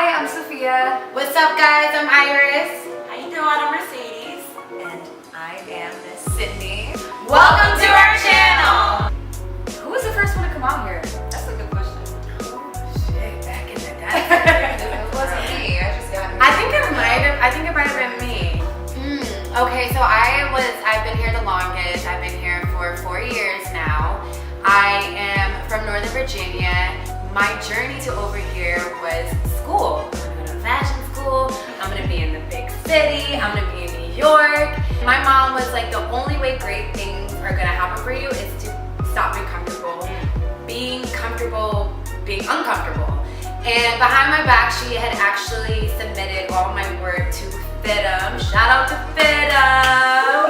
Hi, I'm Sophia. What's up, guys? I'm Iris. How you doing? I'm Mercedes. And I am Miss Sydney. Welcome to our channel. Who was the first one to come out here? That's a good question. Oh, shit, back in the day. It wasn't me. I think it might have been me. Okay, so I've been here the longest. I've been here for 4 years now. I am from Northern Virginia. My journey to over here was school. I'm going to fashion school. I'm going to be in the big city. I'm going to be in New York. My mom was like, the only way great things are going to happen for you is to stop being comfortable. Being comfortable, being uncomfortable. And behind my back, she had actually submitted all my work to FIDM. Shout out to FIDM.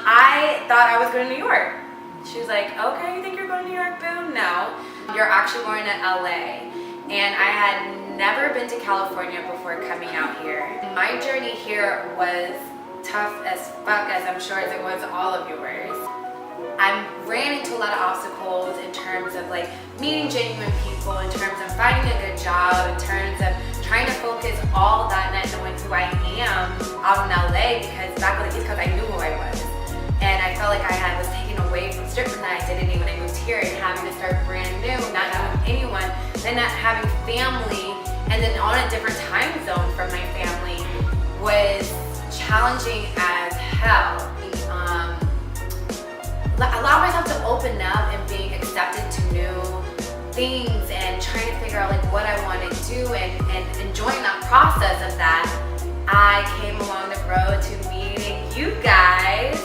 I thought I was going to New York. She was like, okay, you think you're going to New York, boo? No, you're actually going to LA. And I had never been to California before coming out here. My journey here was tough as fuck, as I'm sure as it was all of yours. I ran into a lot of obstacles in terms of like meeting genuine people, in terms of finding a good job, in terms of trying to focus all that, not knowing who I am out in LA, because back on the East Coast I knew who I was. And I felt like I was taken away from stripping that identity when I moved here, and having to start brand new, not knowing anyone, then not having family, and then on a different time zone from my family was challenging as hell. Allow myself to open up and being accepted to new things and trying to figure out like what I want to do and enjoying that process of that. I came along the road to meeting you guys.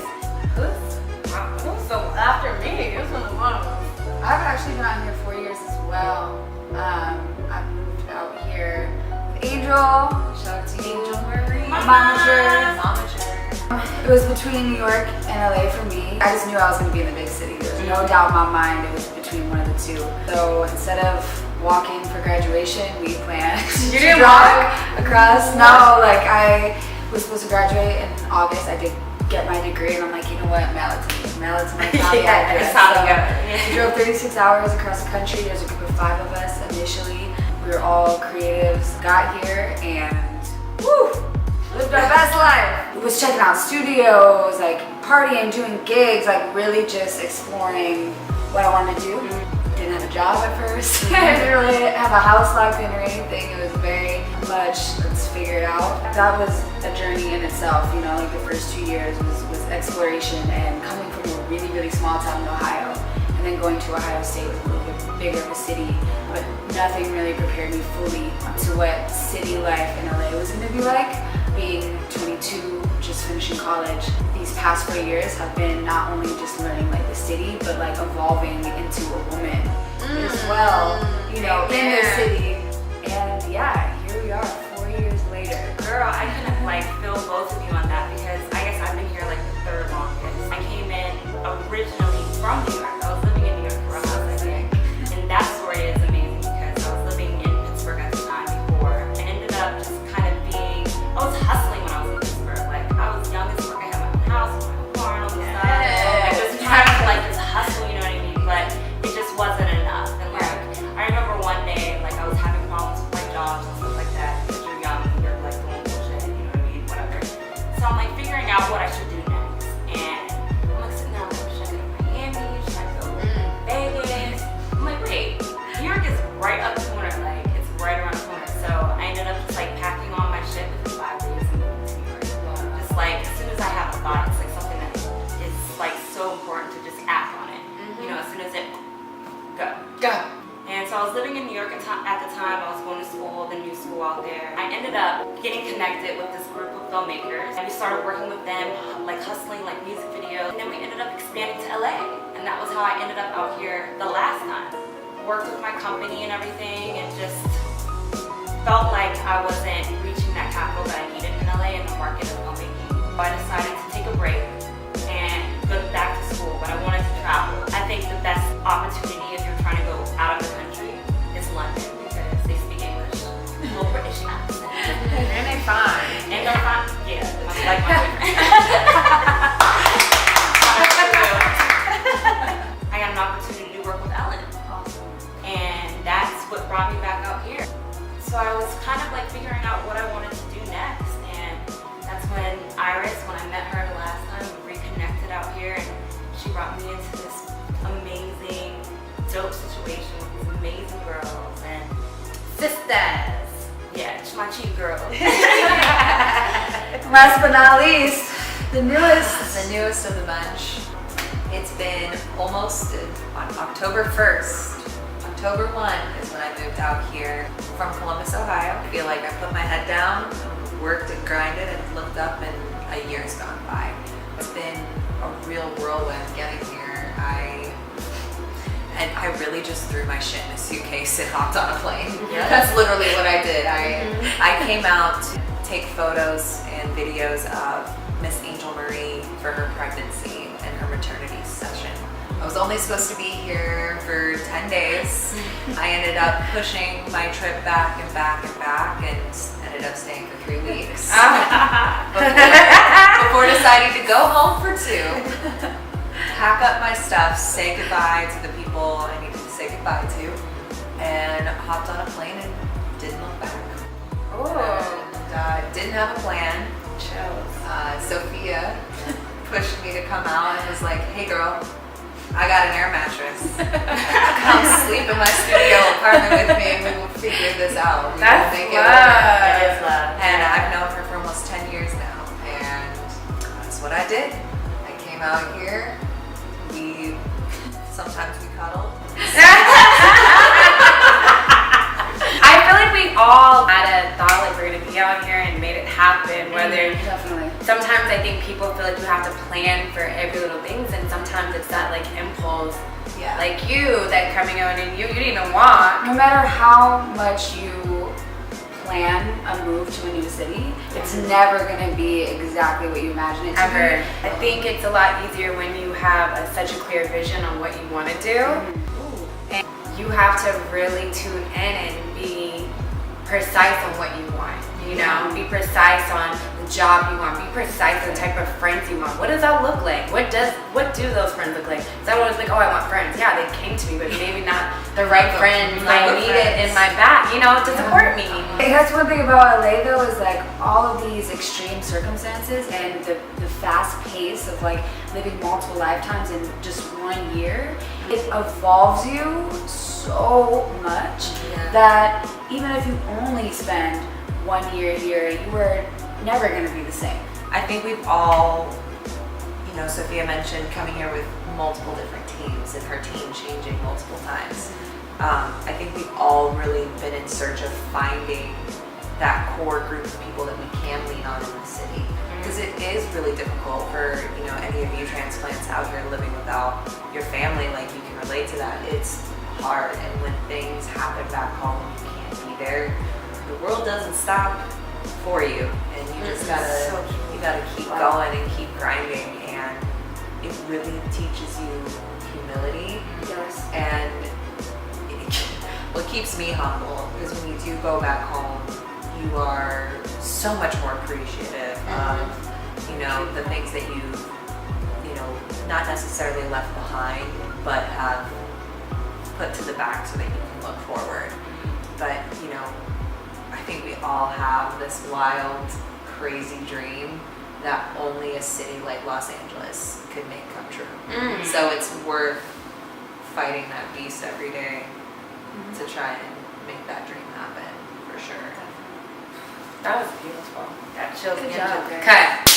Who's so after me? Who's on the one? I've actually been out here 4 years as well. I moved out here with Angel. Shout out to Angel Marie. Momager. It was between New York and LA for me. I just knew I was going to be in the big city. There was no doubt in my mind it was between one of the two. So instead of walking for graduation, we planned You to didn't drive across. No, like I was supposed to graduate in August. I did get my degree, and I'm like, you know what, mail it to my Cali address. We drove 36 hours across the country. There's a group of 5 of us initially. We were all creatives, got here, and woo, lived our best life. We was checking out studios, like partying, doing gigs, like really just exploring what I wanted to do. Didn't have a job at first. I didn't really have a house locked in or anything. It was very much, let's figure it out. That was a journey in itself, you know, like the first 2 years was exploration, and coming from a really, really small town in Ohio, and then going to Ohio State was a little bit bigger of a city, but nothing really prepared me fully to what city life in LA was gonna be like. Being 22, just finishing college, these past 4 years have been not only just learning like the city, but like evolving into a woman as well, you know, in the city. And yeah, here we are 4 years later. Girl, I can like feel both of you on that, because I guess I've been here like the third longest. I came in originally from New York. I was living in New York for a month, I think. And that story is amazing because I was living in Pittsburgh at the time before. I ended up just kind of I was hustling when I was in Pittsburgh. Like, I was young as fuck. I had my own house, my own car, and all this stuff. I was trying to like just hustle, you know what I mean? But it just wasn't enough. And like, I remember one day, like I was having problems with my jobs and stuff like that. Because you're young, you're like doing bullshit, you know what I mean? Whatever. So I'm like figuring out what I should do next. And I'm like sitting there, I'm like, should I go to Miami? Should I go to Vegas? I'm like, wait, New York is right up the corner. Like, it's right around the corner. So I ended up just like packing all my shit within 5 days and moving to New York. Just like as soon as I have a thought, it's like something that is like so important to just act on it. You know, as soon as it go. And so I was living in New York at the time. I was going to school, the new school out there. I ended up getting connected with this group of filmmakers, and we started working with them, like hustling like music videos. And then we ended up expanding to LA, and that was how I ended up out here the last time. Worked with my company and everything, and just felt like I wasn't reaching that capital that I needed in LA in the market of filmmaking. So I decided to take a break and go back to school, but I wanted to travel. I think the best opportunity if you're trying to go out of the country is London, because they speak English, little British accent. And they fine. And they're fine. Yeah, I like my boyfriend. I got an opportunity to work with Ellen. And that's what brought me back out here. So I was kind of like figuring out what I wanted to do next. And that's when Iris, when I met her the last time, we reconnected out here, and she brought me into this amazing, dope situation with these amazing girls and Sisters. yeah, it's my chief girl. Last but not least, the newest. The newest of the bunch. It's been almost on October 1st. October 1 is when I moved out here from Columbus, Ohio. I feel like I put my head down, worked and grinded, and looked up, and a year's gone by. It's been a real whirlwind getting here. I really just threw my shit in a suitcase and hopped on a plane. Yeah. That's literally what I did. I came out to take photos and videos of Miss Angel Marie for her pregnancy and her maternity session. I was only supposed to be here for 10 days. I ended up pushing my trip back and back and back, and ended up staying for 3 weeks. before deciding to go home for 2. Pack up my stuff, say goodbye to the people I needed to say goodbye to, and hopped on a plane and didn't look back. And, didn't have a plan. Sophia pushed me to come out and was like, hey girl, I got an air mattress. Come sleep in my studio apartment with me and we will figure this out. We That's will make it love. work. That is love. And I've known her for almost 10 years now, and that's what I did. I came out here. Sometimes we cuddle. I feel like we all had a thought like we're gonna be out here and made it happen. Whether Definitely. sometimes I think people feel like you have to plan for every little things, and sometimes it's that like impulse, Yeah. like you that coming out and you didn't even walk. No matter how much you plan a move to a new city, it's never gonna be exactly what you imagine it to Ever. be. I think it's a lot easier when you have such a clear vision on what you want to do. And you have to really tune in and be precise on what you want. You know, be precise on the job you want. Be precise on the type of friends you want. What does that look like? What do those friends look like? So I was like, oh, I want friends. Yeah, they came to me, but maybe not the right friends I needed in my back. You know, to support me. That's one thing about LA though, is like all of these extreme circumstances and the fast pace of like living multiple lifetimes in just 1 year, it evolves you so much that even if you only spend 1 year here, you are never gonna be the same. I think we've all, Sophia mentioned coming here with multiple different teams and her team changing multiple times. I think we've all really been in search of finding that core group of people that we can lean on in the city. Because it is really difficult for, any of you transplants out here living without your family, like you can relate to that. It's hard, and when things happen back home, you can't be there. The world doesn't stop for you, and you just gotta keep going and keep grinding, and it really teaches you humility. Yes. And what keeps me humble is when you do go back home, you are so much more appreciative of the things that you not necessarily left behind, but have put to the back so that you can look forward. But I think we all have this wild, crazy dream that only a city like Los Angeles could make come true. So it's worth fighting that beast every day to try and make that dream happen, for sure. That was beautiful. That chills me. Good job, guys. Cut.